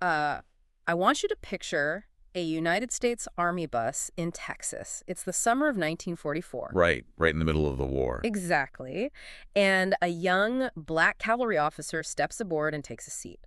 I want you to picture a United States Army bus in Texas. It's the summer of 1944. Right in the middle of the war. Exactly. And a young black cavalry officer steps aboard and takes a seat.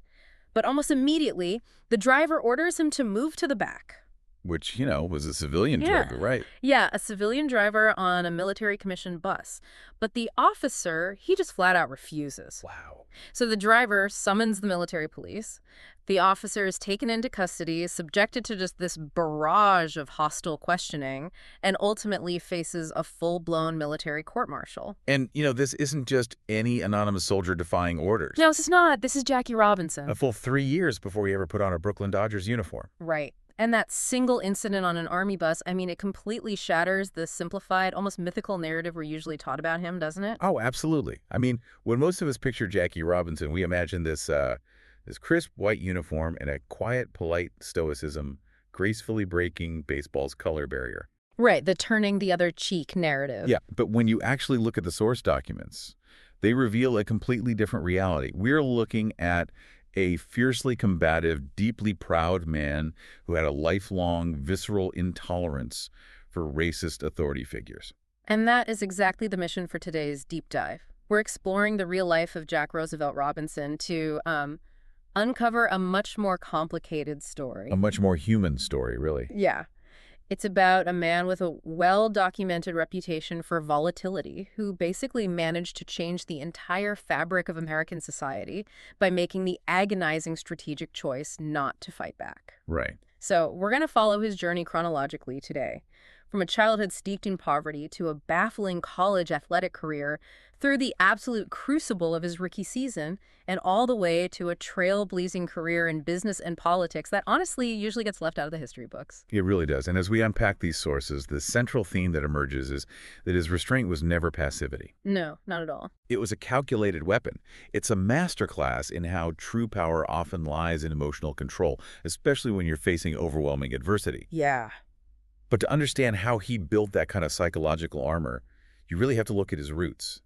But almost immediately, the driver orders him to move to the back. Which, was a civilian Yeah. driver, right? Yeah, a civilian driver on a military commissioned bus. But the officer, he just flat out refuses. Wow. So the driver summons the military police. The officer is taken into custody, subjected to just this barrage of hostile questioning, and ultimately faces a full-blown military court-martial. And, this isn't just any anonymous soldier defying orders. No, this is not. This is Jackie Robinson. A full 3 years before he ever put on a Brooklyn Dodgers uniform. Right. And that single incident on an army bus, it completely shatters the simplified, almost mythical narrative we're usually taught about him, doesn't it? Oh, absolutely. When most of us picture Jackie Robinson, we imagine this crisp white uniform and a quiet, polite stoicism, gracefully breaking baseball's color barrier. Right, the turning the other cheek narrative. Yeah, but when you actually look at the source documents, they reveal a completely different reality. We're looking at a fiercely combative, deeply proud man who had a lifelong, visceral intolerance for racist authority figures. And that is exactly the mission for today's deep dive. We're exploring the real life of Jack Roosevelt Robinson to uncover a much more complicated story. A much more human story, really. Yeah. It's about a man with a well-documented reputation for volatility who basically managed to change the entire fabric of American society by making the agonizing strategic choice not to fight back. Right. So we're going to follow his journey chronologically today, from a childhood steeped in poverty to a baffling college athletic career, through the absolute crucible of his rookie season, and all the way to a trailblazing career in business and politics that honestly usually gets left out of the history books. It really does. And as we unpack these sources, the central theme that emerges is that his restraint was never passivity. No, not at all. It was a calculated weapon. It's a masterclass in how true power often lies in emotional control, especially when you're facing overwhelming adversity. Yeah. But to understand how he built that kind of psychological armor, you really have to look at his roots,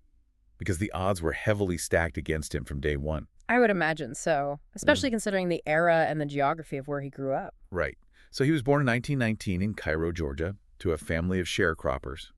because the odds were heavily stacked against him from day one. I would imagine so, especially considering the era and the geography of where he grew up. Right. So he was born in 1919 in Cairo, Georgia, to a family of sharecroppers.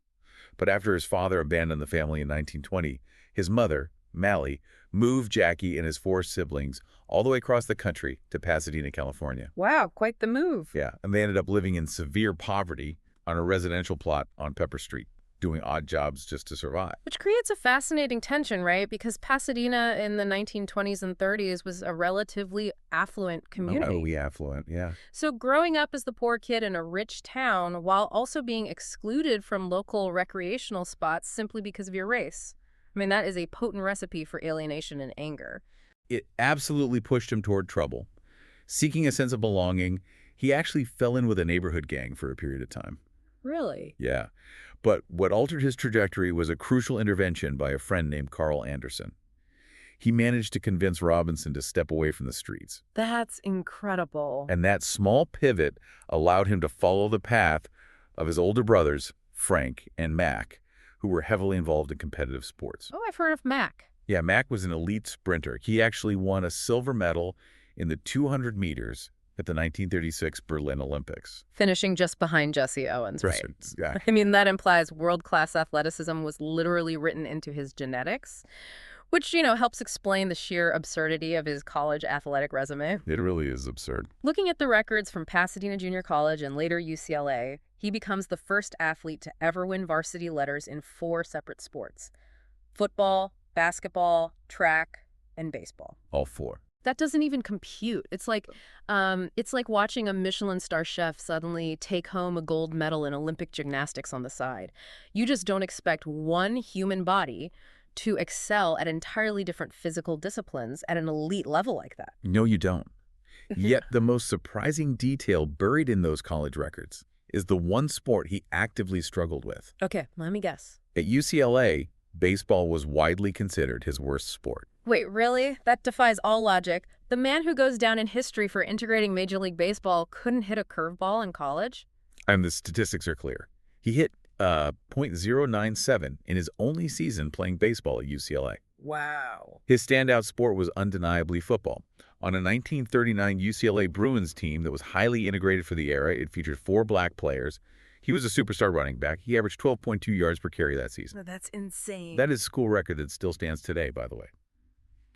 But after his father abandoned the family in 1920, his mother, Mally, moved Jackie and his 4 siblings all the way across the country to Pasadena, California. Wow, quite the move. Yeah, and they ended up living in severe poverty on a residential plot on Pepper Street, doing odd jobs just to survive. Which creates a fascinating tension, right? Because Pasadena in the 1920s and 30s was a relatively affluent community. Oh, affluent, yeah. So growing up as the poor kid in a rich town while also being excluded from local recreational spots simply because of your race. That is a potent recipe for alienation and anger. It absolutely pushed him toward trouble. Seeking a sense of belonging, he actually fell in with a neighborhood gang for a period of time. Really? Yeah. But what altered his trajectory was a crucial intervention by a friend named Carl Anderson. He managed to convince Robinson to step away from the streets. That's incredible. And that small pivot allowed him to follow the path of his older brothers, Frank and Mac, who were heavily involved in competitive sports. Oh, I've heard of Mac. Yeah, Mac was an elite sprinter. He actually won a silver medal in the 200 meters at the 1936 Berlin Olympics. Finishing just behind Jesse Owens, right? Exactly. That implies world-class athleticism was literally written into his genetics, which, helps explain the sheer absurdity of his college athletic resume. It really is absurd. Looking at the records from Pasadena Junior College and later UCLA, he becomes the first athlete to ever win varsity letters in 4 separate sports: football, basketball, track, and baseball. All 4. That doesn't even compute. It's like watching a Michelin star chef suddenly take home a gold medal in Olympic gymnastics on the side. You just don't expect one human body to excel at entirely different physical disciplines at an elite level like that. No, you don't. Yet the most surprising detail buried in those college records is the one sport he actively struggled with. Okay, let me guess. At UCLA, baseball was widely considered his worst sport. Wait, really? That defies all logic. The man who goes down in history for integrating Major League Baseball couldn't hit a curveball in college? And the statistics are clear. He hit .097 in his only season playing baseball at UCLA. Wow. His standout sport was undeniably football. On a 1939 UCLA Bruins team that was highly integrated for the era, it featured 4 black players. He was a superstar running back. He averaged 12.2 yards per carry that season. That's insane. That is a school record that still stands today, by the way.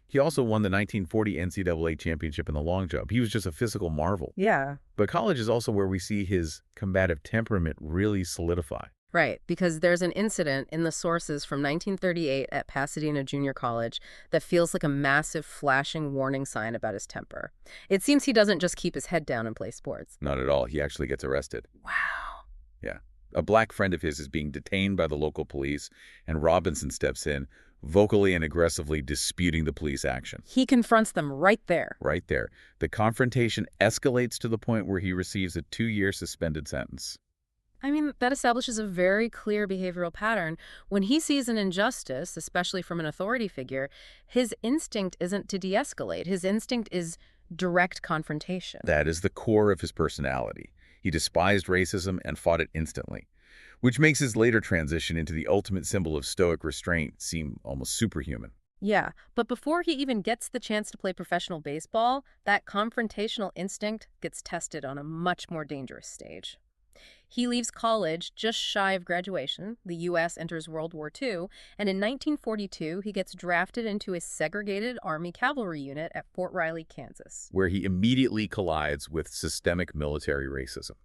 He also won the 1940 NCAA championship in the long jump. He was just a physical marvel. Yeah. But college is also where we see his combative temperament really solidify. Right, because there's an incident in the sources from 1938 at Pasadena Junior College that feels like a massive flashing warning sign about his temper. It seems he doesn't just keep his head down and play sports. Not at all. He actually gets arrested. Wow. Yeah. A black friend of his is being detained by the local police, and Robinson steps in, vocally and aggressively disputing the police action. He confronts them right there. Right there. The confrontation escalates to the point where he receives a 2-year suspended sentence. I mean, that establishes a very clear behavioral pattern. When he sees an injustice, especially from an authority figure, his instinct isn't to de-escalate. His instinct is direct confrontation. That is the core of his personality. He despised racism and fought it instantly, which makes his later transition into the ultimate symbol of stoic restraint seem almost superhuman. Yeah, but before he even gets the chance to play professional baseball, that confrontational instinct gets tested on a much more dangerous stage. He leaves college just shy of graduation. The U.S. enters World War II, and in 1942, he gets drafted into a segregated Army cavalry unit at Fort Riley, Kansas, where he immediately collides with systemic military racism.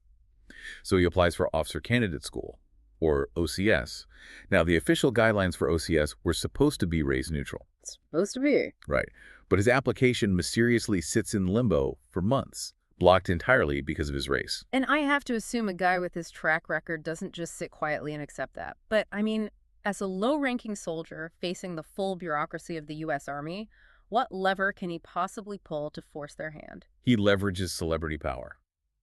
So he applies for Officer Candidate School, or OCS. Now, the official guidelines for OCS were supposed to be race neutral. It's supposed to be. Right. But his application mysteriously sits in limbo for months, blocked entirely because of his race. And I have to assume a guy with his track record doesn't just sit quietly and accept that. But, I mean, as a low-ranking soldier facing the full bureaucracy of the U.S. Army, what lever can he possibly pull to force their hand? He leverages celebrity power.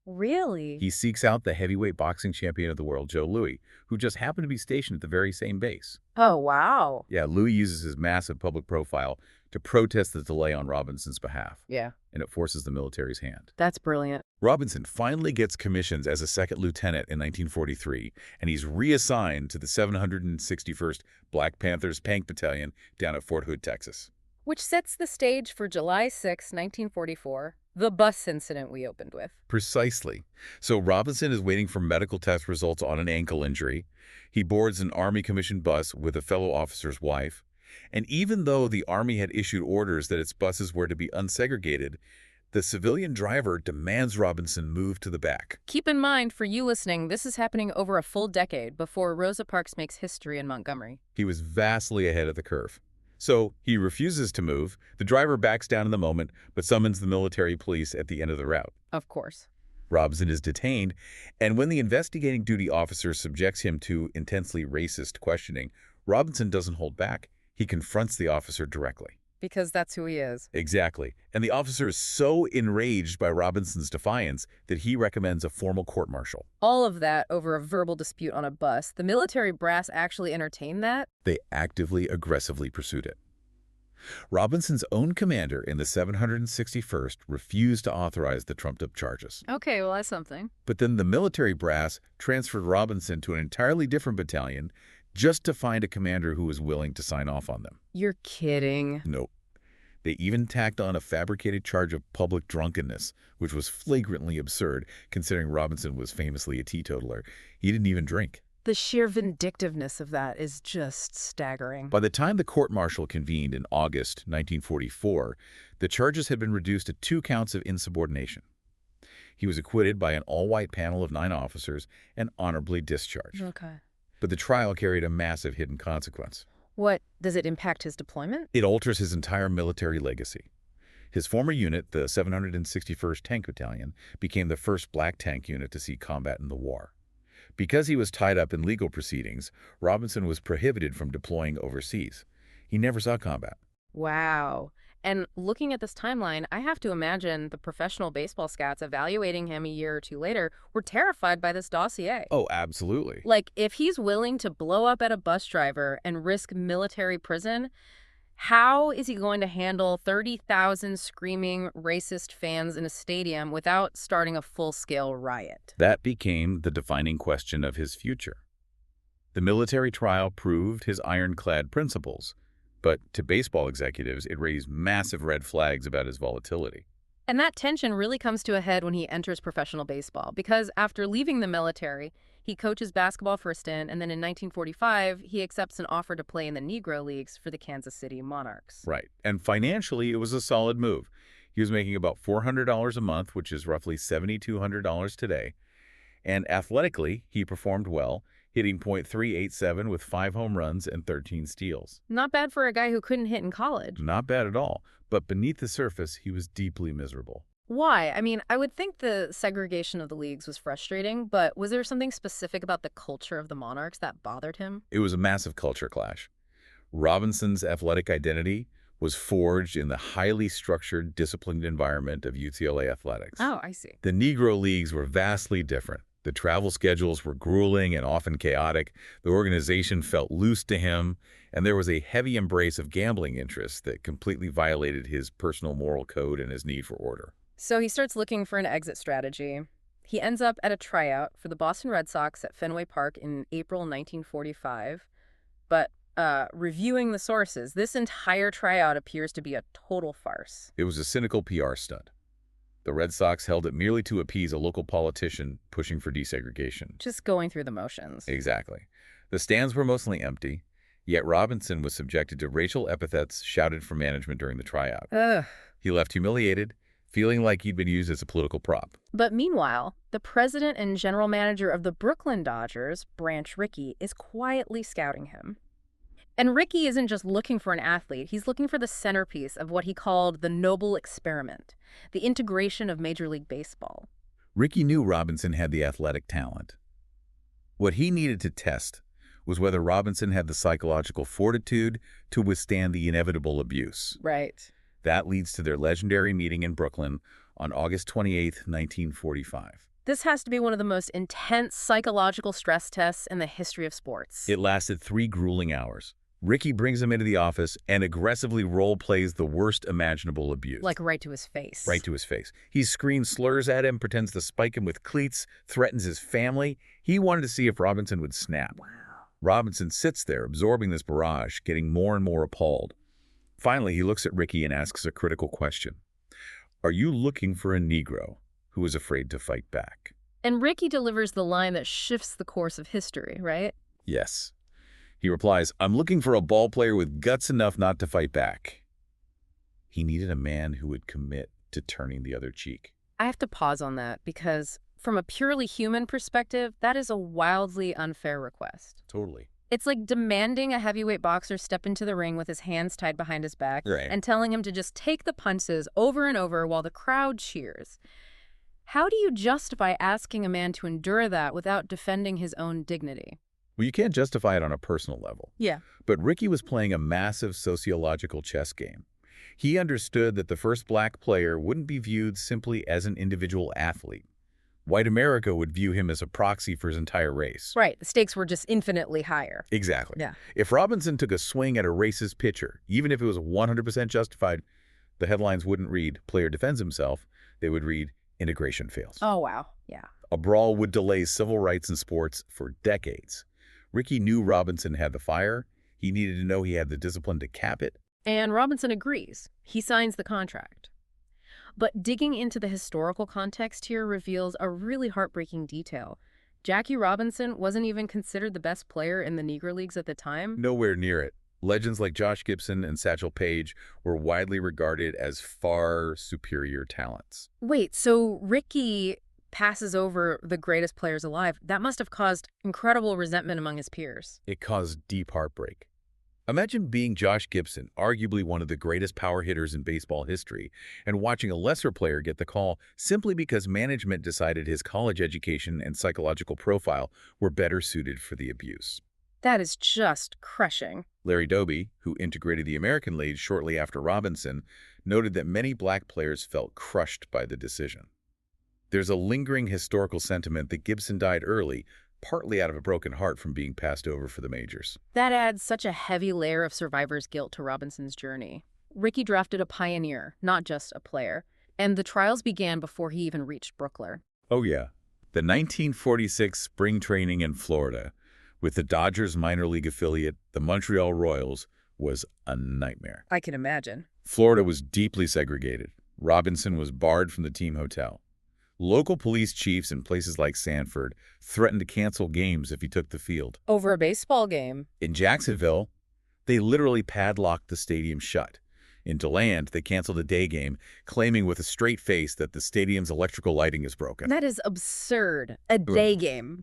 Really? He seeks out the heavyweight boxing champion of the world, Joe Louis, who just happened to be stationed at the very same base. Oh, wow. Yeah, Louis uses his massive public profile to protest the delay on Robinson's behalf. Yeah. And it forces the military's hand. That's brilliant. Robinson finally gets commissions as a second lieutenant in 1943, and he's reassigned to the 761st Black Panthers Tank Battalion down at Fort Hood, Texas. Which sets the stage for July 6, 1944, the bus incident we opened with. Precisely. So Robinson is waiting for medical test results on an ankle injury. He boards an Army-commissioned bus with a fellow officer's wife. And even though the Army had issued orders that its buses were to be unsegregated, the civilian driver demands Robinson move to the back. Keep in mind, for you listening, this is happening over a full decade before Rosa Parks makes history in Montgomery. He was vastly ahead of the curve. So he refuses to move. The driver backs down in the moment, but summons the military police at the end of the route. Of course. Robinson is detained, and when the investigating duty officer subjects him to intensely racist questioning, Robinson doesn't hold back. He confronts the officer directly. Because that's who he is. Exactly. And the officer is so enraged by Robinson's defiance that he recommends a formal court-martial. All of that over a verbal dispute on a bus. The military brass actually entertained that? They actively, aggressively pursued it. Robinson's own commander in the 761st refused to authorize the trumped-up charges. Okay, well, that's something. But then the military brass transferred Robinson to an entirely different battalion just to find a commander who was willing to sign off on them. You're kidding. Nope. They even tacked on a fabricated charge of public drunkenness, which was flagrantly absurd, considering Robinson was famously a teetotaler. He didn't even drink. The sheer vindictiveness of that is just staggering. By the time the court-martial convened in August 1944, the charges had been reduced to 2 counts of insubordination. He was acquitted by an all-white panel of 9 officers and honorably discharged. Okay. But the trial carried a massive hidden consequence. What, does it impact his deployment? It alters his entire military legacy. His former unit, the 761st Tank Battalion, became the first black tank unit to see combat in the war. Because he was tied up in legal proceedings, Robinson was prohibited from deploying overseas. He never saw combat. Wow. And looking at this timeline, I have to imagine the professional baseball scouts evaluating him a year or 2 later were terrified by this dossier. Oh, absolutely. Like, if he's willing to blow up at a bus driver and risk military prison, how is he going to handle 30,000 screaming racist fans in a stadium without starting a full-scale riot? That became the defining question of his future. The military trial proved his ironclad principles, But to baseball executives, it raised massive red flags about his volatility. And that tension really comes to a head when he enters professional baseball, because after leaving the military, he coaches basketball for a stint, and then in 1945, he accepts an offer to play in the Negro Leagues for the Kansas City Monarchs. Right. And financially, it was a solid move. He was making about $400 a month, which is roughly $7,200 today. And athletically, he performed well, hitting .387 with 5 home runs and 13 steals. Not bad for a guy who couldn't hit in college. Not bad at all. But beneath the surface, he was deeply miserable. Why? I mean, I would think the segregation of the leagues was frustrating, but was there something specific about the culture of the Monarchs that bothered him? It was a massive culture clash. Robinson's athletic identity was forged in the highly structured, disciplined environment of UCLA athletics. Oh, I see. The Negro Leagues were vastly different. The travel schedules were grueling and often chaotic. The organization felt loose to him, and there was a heavy embrace of gambling interests that completely violated his personal moral code and his need for order. So he starts looking for an exit strategy. He ends up at a tryout for the Boston Red Sox at Fenway Park in April 1945. But reviewing the sources, this entire tryout appears to be a total farce. It was a cynical PR stunt. The Red Sox held it merely to appease a local politician pushing for desegregation. Just going through the motions. Exactly. The stands were mostly empty, yet Robinson was subjected to racial epithets shouted from management during the tryout. Ugh. He left humiliated, feeling like he'd been used as a political prop. But meanwhile, the president and general manager of the Brooklyn Dodgers, Branch Rickey, is quietly scouting him. And Rickey isn't just looking for an athlete, he's looking for the centerpiece of what he called the noble experiment, the integration of Major League Baseball. Rickey knew Robinson had the athletic talent. What he needed to test was whether Robinson had the psychological fortitude to withstand the inevitable abuse. Right. That leads to their legendary meeting in Brooklyn on August 28, 1945. This has to be one of the most intense psychological stress tests in the history of sports. It lasted 3 grueling hours. Rickey brings him into the office and aggressively role-plays the worst imaginable abuse. Like right to his face. Right to his face. He screams slurs at him, pretends to spike him with cleats, threatens his family. He wanted to see if Robinson would snap. Wow. Robinson sits there, absorbing this barrage, getting more and more appalled. Finally, he looks at Rickey and asks a critical question. Are you looking for a Negro who is afraid to fight back? And Rickey delivers the line that shifts the course of history, right? Yes. He replies, I'm looking for a ball player with guts enough not to fight back. He needed a man who would commit to turning the other cheek. I have to pause on that because from a purely human perspective, that is a wildly unfair request. Totally. It's like demanding a heavyweight boxer step into the ring with his hands tied behind his back and telling him to just take the punches over and over while the crowd cheers. How do you justify asking a man to endure that without defending his own dignity? Well, you can't justify it on a personal level. Yeah. But Rickey was playing a massive sociological chess game. He understood that the first black player wouldn't be viewed simply as an individual athlete. White America would view him as a proxy for his entire race. Right. The stakes were just infinitely higher. Exactly. Yeah. If Robinson took a swing at a racist pitcher, even if it was 100% justified, the headlines wouldn't read, player defends himself. They would read, integration fails. Oh, wow. Yeah. A brawl would delay civil rights in sports for decades. Rickey knew Robinson had the fire. He needed to know he had the discipline to cap it. And Robinson agrees. He signs the contract. But digging into the historical context here reveals a really heartbreaking detail. Jackie Robinson wasn't even considered the best player in the Negro Leagues at the time. Nowhere near it. Legends like Josh Gibson and Satchel Paige were widely regarded as far superior talents. Wait, so Rickey passes over the greatest players alive. That must have caused incredible resentment among his peers. It caused deep heartbreak. Imagine being Josh Gibson, arguably one of the greatest power hitters in baseball history, and watching a lesser player get the call simply because management decided his college education and psychological profile were better suited for the abuse. That is just crushing. Larry Doby, who integrated the American League shortly after Robinson, noted that many black players felt crushed by the decision. There's a lingering historical sentiment that Gibson died early, partly out of a broken heart from being passed over for the majors. That adds such a heavy layer of survivor's guilt to Robinson's journey. Rickey drafted a pioneer, not just a player, and the trials began before he even reached Brooklyn. Oh yeah. The 1946 spring training in Florida, with the Dodgers minor league affiliate, the Montreal Royals, was a nightmare. I can imagine. Florida was deeply segregated. Robinson was barred from the team hotel. Local police chiefs in places like Sanford threatened to cancel games if he took the field. Over a baseball game. In Jacksonville, they literally padlocked the stadium shut. In DeLand, they canceled a day game, claiming with a straight face that the stadium's electrical lighting is broken. That is absurd. A day game.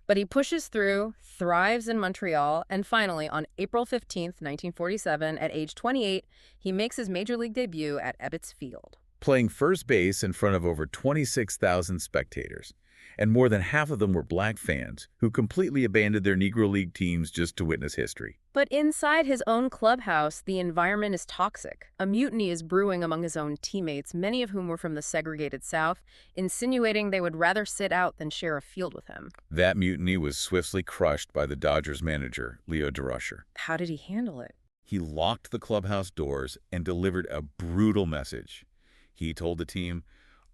But he pushes through, thrives in Montreal, and finally, on April 15th, 1947, at age 28, he makes his major league debut at Ebbets Field. Playing first base in front of over 26,000 spectators. And more than half of them were black fans who completely abandoned their Negro League teams just to witness history. But inside his own clubhouse, the environment is toxic. A mutiny is brewing among his own teammates, many of whom were from the segregated South, insinuating they would rather sit out than share a field with him. That mutiny was swiftly crushed by the Dodgers manager, Leo DeRusher. How did he handle it? He locked the clubhouse doors and delivered a brutal message. He told the team,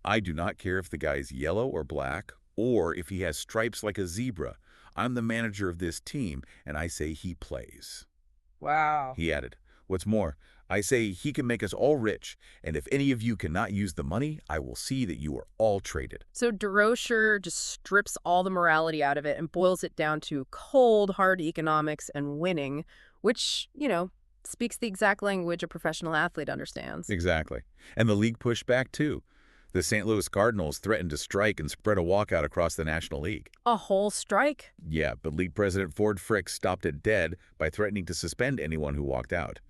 "I do not care if the guy is yellow or black, or if he has stripes like a zebra. I'm the manager of this team, and I say he plays." Wow. He added, "What's more, I say he can make us all rich, and if any of you cannot use the money, I will see that you are all traded." So DeRocher just strips all the morality out of it and boils it down to cold, hard economics and winning, which, speaks the exact language a professional athlete understands. Exactly. And the league pushed back, too. The St. Louis Cardinals threatened to strike and spread a walkout across the National League. A whole strike? Yeah, but league president Ford Frick stopped it dead by threatening to suspend anyone who walked out,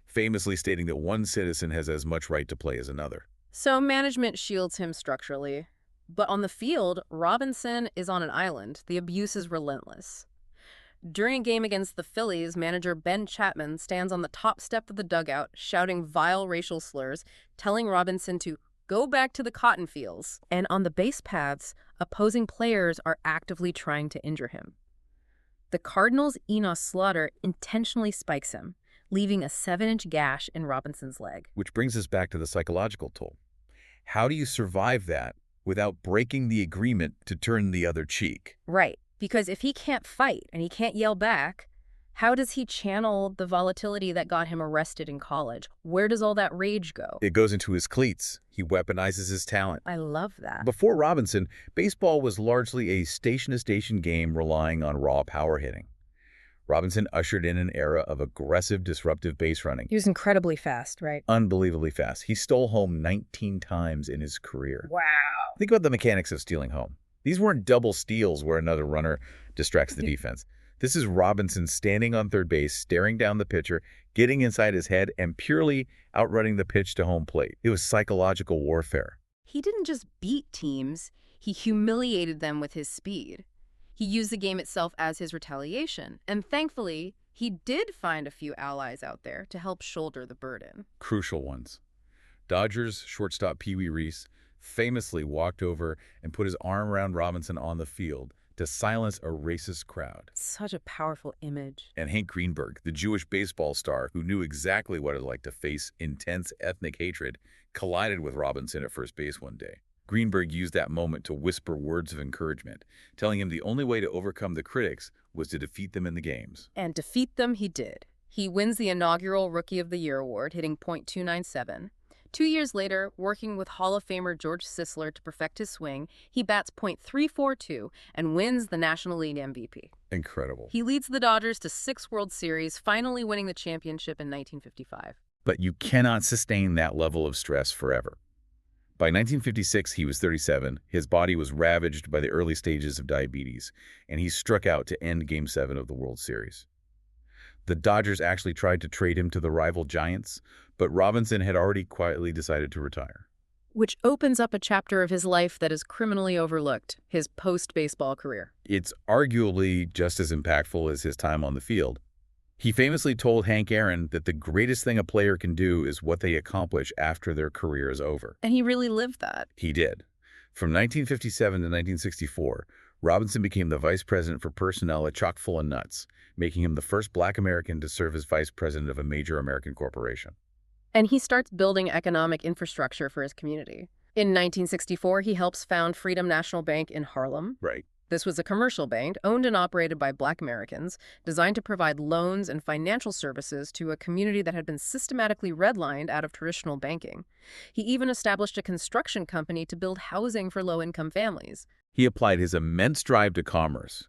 famously stating that one citizen has as much right to play as another. So management shields him structurally. But on the field, Robinson is on an island. The abuse is relentless. During a game against the Phillies, manager Ben Chapman stands on the top step of the dugout, shouting vile racial slurs, telling Robinson to go back to the cotton fields. And on the base paths, opposing players are actively trying to injure him. The Cardinals' Enos Slaughter intentionally spikes him, leaving a 7-inch gash in Robinson's leg. Which brings us back to the psychological toll. How do you survive that without breaking the agreement to turn the other cheek? Right. Because if he can't fight and he can't yell back, how does he channel the volatility that got him arrested in college? Where does all that rage go? It goes into his cleats. He weaponizes his talent. I love that. Before Robinson, baseball was largely a station-to-station game relying on raw power hitting. Robinson ushered in an era of aggressive, disruptive base running. He was incredibly fast, right? Unbelievably fast. He stole home 19 times in his career. Wow. Think about the mechanics of stealing home. These weren't double steals where another runner distracts the defense. This is Robinson standing on third base, staring down the pitcher, getting inside his head, and purely outrunning the pitch to home plate. It was psychological warfare. He didn't just beat teams, he humiliated them with his speed. He used the game itself as his retaliation, and thankfully, he did find a few allies out there to help shoulder the burden. Crucial ones. Dodgers shortstop Pee Wee Reese famously walked over and put his arm around Robinson on the field to silence a racist crowd. Such a powerful image. And Hank Greenberg, the Jewish baseball star who knew exactly what it was like to face intense ethnic hatred, collided with Robinson at first base one day. Greenberg used that moment to whisper words of encouragement, telling him the only way to overcome the critics was to defeat them in the games. And defeat them he did. He wins the inaugural Rookie of the Year award, hitting .297. 2 years later, working with Hall of Famer George Sisler to perfect his swing, he bats .342 and wins the National League MVP. Incredible. He leads the Dodgers to 6 World Series, finally winning the championship in 1955. But you cannot sustain that level of stress forever. By 1956, he was 37, his body was ravaged by the early stages of diabetes, and he struck out to end Game 7 of the World Series. The Dodgers actually tried to trade him to the rival Giants, but Robinson had already quietly decided to retire. Which opens up a chapter of his life that is criminally overlooked, his post-baseball career. It's arguably just as impactful as his time on the field. He famously told Hank Aaron that the greatest thing a player can do is what they accomplish after their career is over. And he really lived that. He did. From 1957 to 1964, Robinson became the vice president for personnel at Chock-full of Nuts, making him the first black American to serve as vice president of a major American corporation. And he starts building economic infrastructure for his community. In 1964, he helps found Freedom National Bank in Harlem. Right. This was a commercial bank owned and operated by Black Americans, designed to provide loans and financial services to a community that had been systematically redlined out of traditional banking. He even established a construction company to build housing for low-income families. He applied his immense drive to commerce,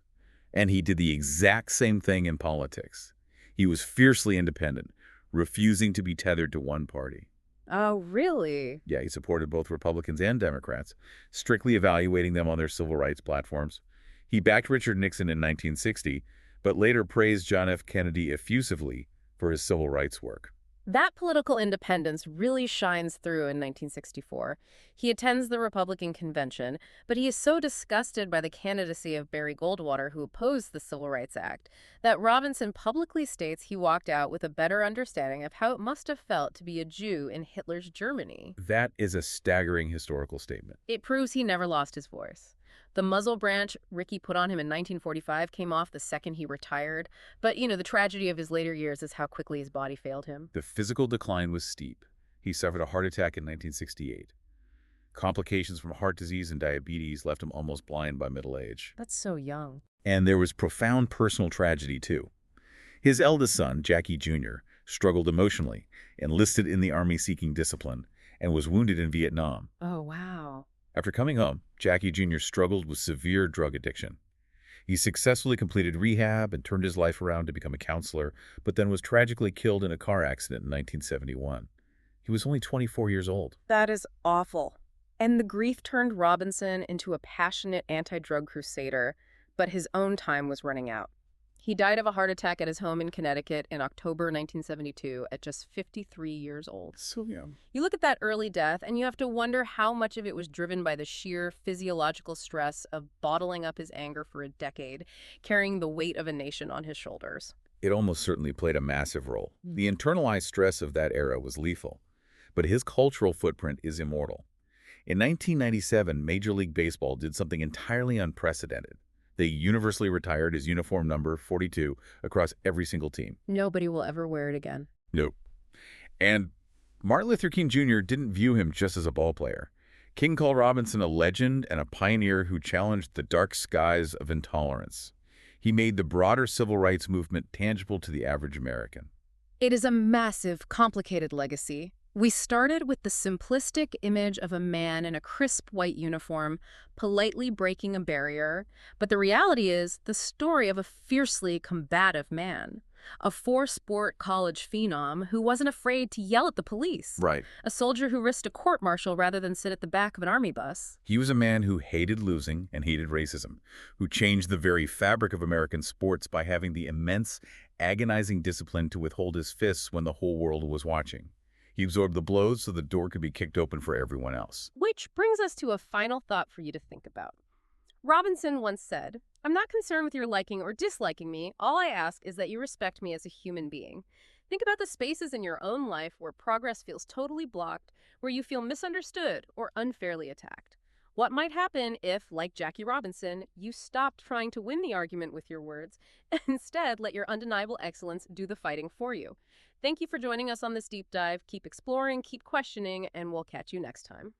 and he did the exact same thing in politics. He was fiercely independent, refusing to be tethered to one party. Oh, really? Yeah, he supported both Republicans and Democrats, strictly evaluating them on their civil rights platforms. He backed Richard Nixon in 1960, but later praised John F. Kennedy effusively for his civil rights work. That political independence really shines through in 1964. He attends the Republican convention, but he is so disgusted by the candidacy of Barry Goldwater, who opposed the Civil Rights Act, that Robinson publicly states he walked out with a better understanding of how it must have felt to be a Jew in Hitler's Germany. That is a staggering historical statement. It proves he never lost his voice. The muzzle branch Rickey put on him in 1945 came off the second he retired, but, the tragedy of his later years is how quickly his body failed him. The physical decline was steep. He suffered a heart attack in 1968. Complications from heart disease and diabetes left him almost blind by middle age. That's so young. And there was profound personal tragedy, too. His eldest son, Jackie Jr., struggled emotionally, enlisted in the Army seeking discipline, and was wounded in Vietnam. Oh, wow. After coming home, Jackie Jr. struggled with severe drug addiction. He successfully completed rehab and turned his life around to become a counselor, but then was tragically killed in a car accident in 1971. He was only 24 years old. That is awful. And the grief turned Robinson into a passionate anti-drug crusader, but his own time was running out. He died of a heart attack at his home in Connecticut in October 1972 at just 53 years old. So young. You look at that early death, and you have to wonder how much of it was driven by the sheer physiological stress of bottling up his anger for a decade, carrying the weight of a nation on his shoulders. It almost certainly played a massive role. The internalized stress of that era was lethal, but his cultural footprint is immortal. In 1997, Major League Baseball did something entirely unprecedented. They universally retired his uniform number 42 across every single team. Nobody will ever wear it again. Nope. And Martin Luther King Jr. didn't view him just as a ball player. King called Robinson a legend and a pioneer who challenged the dark skies of intolerance. He made the broader civil rights movement tangible to the average American. It is a massive, complicated legacy. We started with the simplistic image of a man in a crisp white uniform, politely breaking a barrier, but the reality is the story of a fiercely combative man, a four-sport college phenom who wasn't afraid to yell at the police, Right. a soldier who risked a court-martial rather than sit at the back of an army bus. He was a man who hated losing and hated racism, who changed the very fabric of American sports by having the immense, agonizing discipline to withhold his fists when the whole world was watching. He absorbed the blows so the door could be kicked open for everyone else. Which brings us to a final thought for you to think about. Robinson once said, "I'm not concerned with your liking or disliking me. All I ask is that you respect me as a human being." Think about the spaces in your own life where progress feels totally blocked, where you feel misunderstood or unfairly attacked. What might happen if, like Jackie Robinson, you stopped trying to win the argument with your words and instead let your undeniable excellence do the fighting for you? Thank you for joining us on this deep dive. Keep exploring, keep questioning, and we'll catch you next time.